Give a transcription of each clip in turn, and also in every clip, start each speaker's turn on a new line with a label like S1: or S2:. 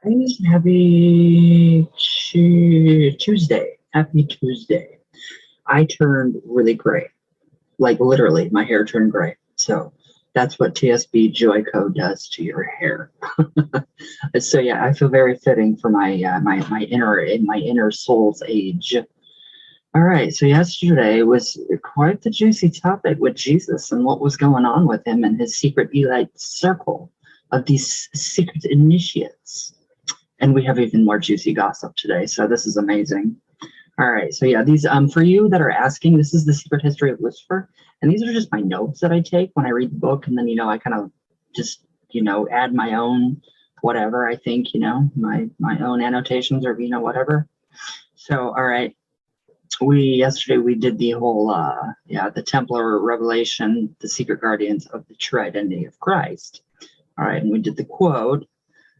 S1: Guys, happy Tuesday. Happy Tuesday. I turned really gray. Like literally, my hair turned gray. So that's what TSB Joy Code does to your hair. So yeah, I feel very fitting for my inner soul's age. All right, so yesterday was quite the juicy topic with Jesus and what was going on with him and his secret elite circle of these secret initiates. And we have even more juicy gossip today, so this is amazing. All right, so yeah, these for you that are asking, this is the secret history of Lucifer, and these are just my notes that I take when I read the book, and then I kind of just add my own whatever I think, my own annotations or whatever. So all right, yesterday we did the whole the Templar Revelation, the secret guardians of the true identity of Christ. All right, and we did the quote.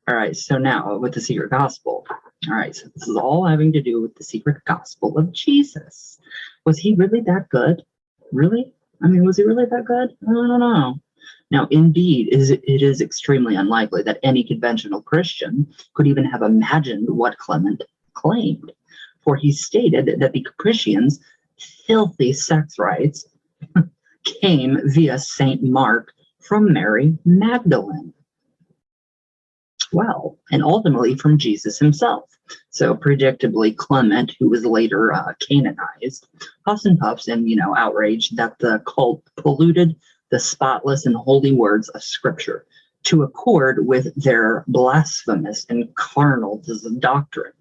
S1: All right, so now with the secret gospel. All right, so this is all having to do with the secret gospel of Jesus. Was he really that good? Really? I mean, was he really that good? I don't know. Now, indeed, it is extremely unlikely that any conventional Christian could even have imagined what Clement claimed, for he stated that the Christians' filthy sex rights came via Saint Mark from Mary Magdalen. Well, and ultimately from Jesus himself. So predictably, Clement, who was later canonized, huffs and puffs and, outraged that the cult polluted the spotless and holy words of Scripture to accord with their blasphemous and carnal doctrine.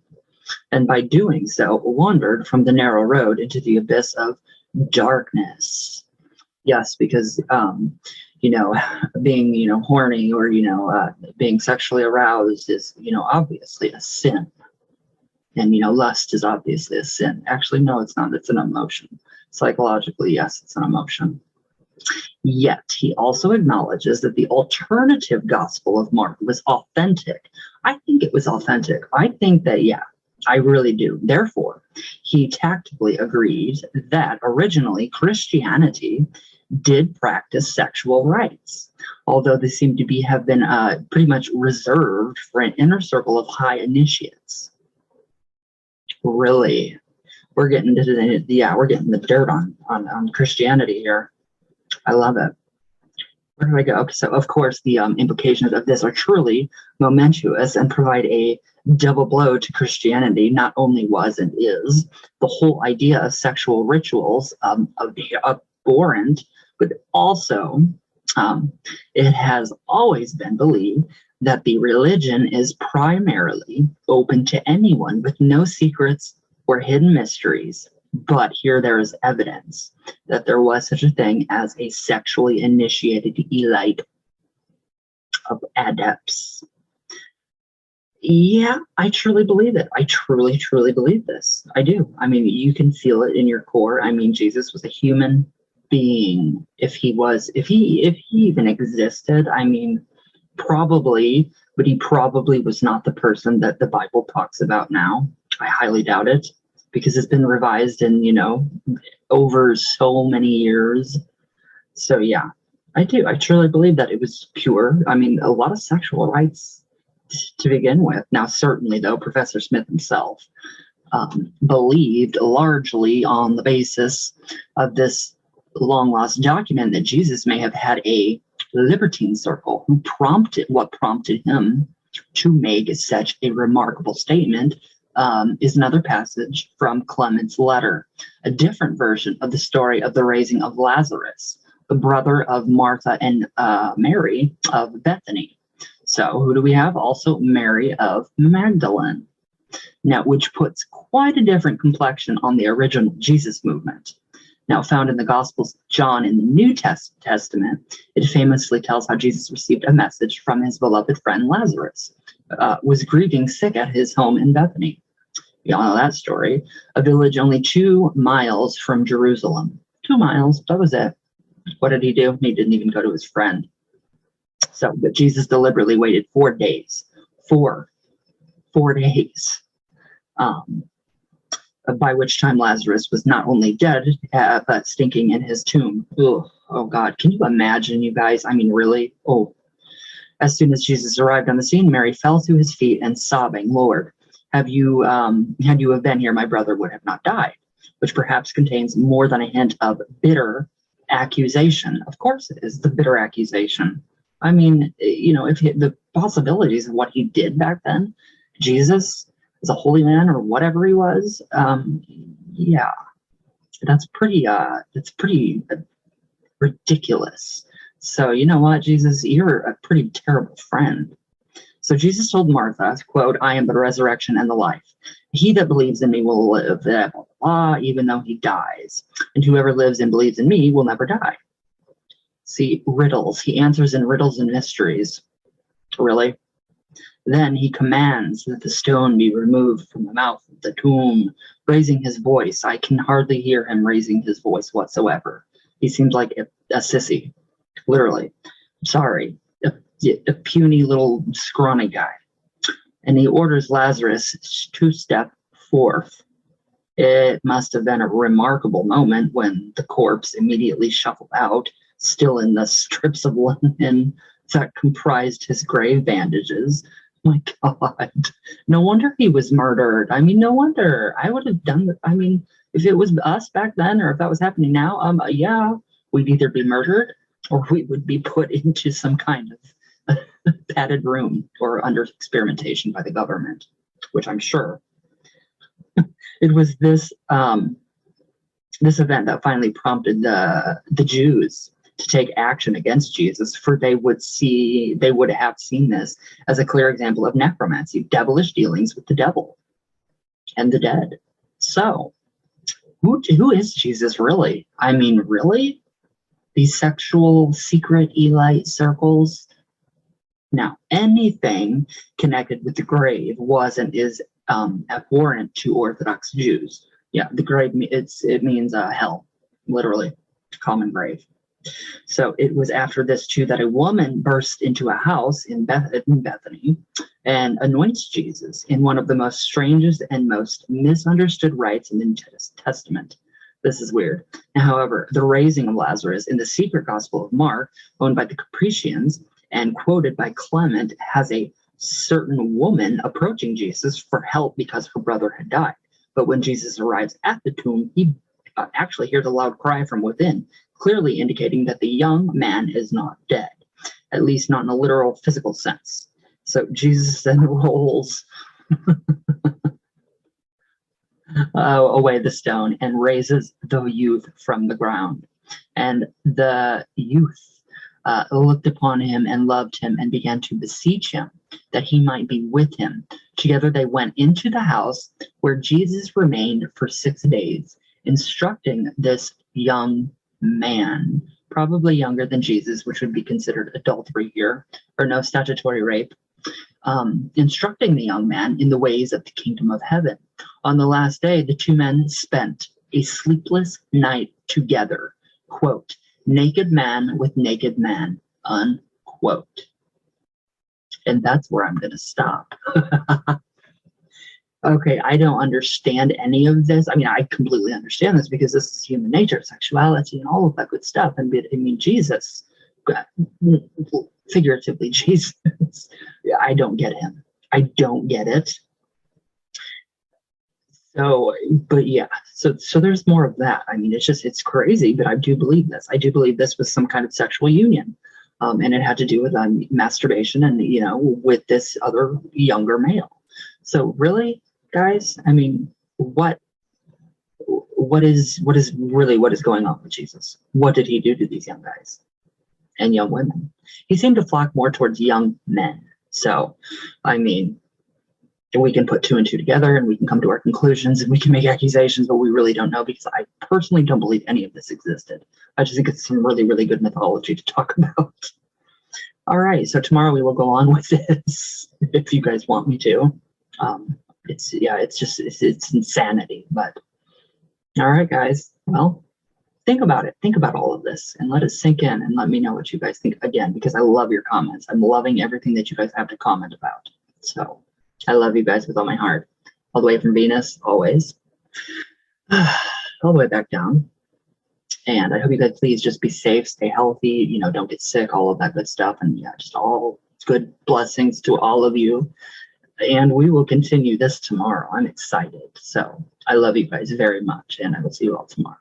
S1: And by doing so, wandered from the narrow road into the abyss of darkness. Yes, because being horny or being sexually aroused is obviously a sin, and lust is obviously a sin. Actually, no, it's not. It's an emotion. Psychologically, yes, it's an emotion. Yet he also acknowledges that the alternative gospel of Mark was authentic. I think it was authentic. I think that, yeah, I really do. Therefore, he tactfully agreed that originally Christianity did practice sexual rites, although they seem to have been pretty much reserved for an inner circle of high initiates. Really, we're getting to we're getting the dirt on Christianity here. I love it. Where do I go? Okay, so of course the implications of this are truly momentous and provide a double blow to Christianity. Not only was and is the whole idea of sexual rituals abhorrent, but also it has always been believed that the religion is primarily open to anyone with no secrets or hidden mysteries. But here there is evidence that there was such a thing as a sexually initiated elite of adepts. Yeah, I truly believe it. I truly, truly believe this. I do. I mean, you can feel it in your core. I mean, Jesus was a human being. If he even existed, I mean, probably, but he probably was not the person that the Bible talks about now. I highly doubt it, because it's been revised in, over so many years. So yeah, I do. I truly believe that it was pure. I mean, a lot of sexual rights to begin with. Now, certainly though, Professor Smith himself believed largely on the basis of this long lost document that Jesus may have had a libertine circle what prompted him to make such a remarkable statement. Is another passage from Clement's letter, a different version of the story of the raising of Lazarus, the brother of Martha and Mary of Bethany. So who do we have? Also Mary of Magdalen. Now, which puts quite a different complexion on the original Jesus movement. Now, found in the Gospels of John in the New Testament, it famously tells how Jesus received a message from his beloved friend Lazarus, was grieving sick at his home in Bethany. We all know that story. A village only 2 miles from Jerusalem. 2 miles, that was it. What did he do? He didn't even go to his friend. So, but Jesus deliberately waited 4 days. 4 days. By which time Lazarus was not only dead, but stinking in his tomb. Ugh, oh God, can you imagine, you guys? I mean, really? Oh, As soon as Jesus arrived on the scene, Mary fell to his feet and sobbing, Lord, had you have been here, my brother would have not died, which perhaps contains more than a hint of bitter accusation. Of course it is the bitter accusation. I mean, if the possibilities of what he did back then, Jesus is a holy man or whatever he was, yeah, that's pretty ridiculous. So you know what, Jesus, you're a pretty terrible friend. So Jesus told Martha, quote, I am the resurrection and the life. He that believes in me will live, blah, blah, blah, even though he dies. And whoever lives and believes in me will never die. See, riddles. He answers in riddles and mysteries. Really? Then he commands that the stone be removed from the mouth of the tomb, raising his voice. I can hardly hear him raising his voice whatsoever. He seems like a sissy, literally. Sorry, a puny little scrawny guy. And he orders Lazarus to step forth. It must have been a remarkable moment when the corpse immediately shuffled out, still in the strips of linen that comprised his grave bandages. My God, no wonder he was murdered. I mean, no wonder. I would have done that. I mean, if it was us back then, or if that was happening now, yeah, we'd either be murdered or we would be put into some kind of padded room or under experimentation by the government, which I'm sure. It was this event that finally prompted the Jews to take action against Jesus, for they would have seen this as a clear example of necromancy, devilish dealings with the devil and the dead. So, who is Jesus really? I mean, really? These sexual secret elite circles? Now, anything connected with the grave was and is abhorrent to Orthodox Jews. Yeah, the grave, it means hell, literally, common grave. So it was after this too that a woman burst into a house in Bethany and anoints Jesus in one of the most strangest and most misunderstood rites in the New Testament. This is weird. However, the raising of Lazarus in the secret Gospel of Mark, owned by the Capricians and quoted by Clement, has a certain woman approaching Jesus for help because her brother had died. But when Jesus arrives at the tomb, he actually hears a loud cry from within, clearly indicating that the young man is not dead, at least not in a literal physical sense. So Jesus then rolls away the stone and raises the youth from the ground. And the youth looked upon him and loved him and began to beseech him that he might be with him. Together they went into the house where Jesus remained for 6 days, instructing this young man, probably younger than Jesus, which would be considered adultery here, or no statutory rape, instructing the young man in the ways of the kingdom of heaven. On the last day, the two men spent a sleepless night together, quote, naked man with naked man, unquote. And that's where I'm going to stop. Okay, I don't understand any of this. I mean, I completely understand this because this is human nature, sexuality, and all of that good stuff. And I mean, Jesus, figuratively, Jesus, I don't get him. I don't get it. So, but yeah, so there's more of that. I mean, it's crazy, but I do believe this. I do believe this was some kind of sexual union. And it had to do with masturbation and, with this other younger male. So really, guys, I mean, what is going on with Jesus? What did he do to these young guys and young women? He seemed to flock more towards young men. So, I mean, we can put 2 and 2 together and we can come to our conclusions and we can make accusations, but we really don't know, because I personally don't believe any of this existed. I just think it's some really, really good mythology to talk about. All right, so tomorrow we will go on with this if you guys want me to. It's insanity, but all right, guys. Well, think about it. Think about all of this and let it sink in and let me know what you guys think, again, because I love your comments. I'm loving everything that you guys have to comment about. So I love you guys with all my heart. All the way from Venus, always. All the way back down. And I hope you guys please just be safe, stay healthy, don't get sick, all of that good stuff. And yeah, just all Good blessings to all of you. And we will continue this tomorrow. I'm excited. So I love you guys very much, and I will see you all tomorrow.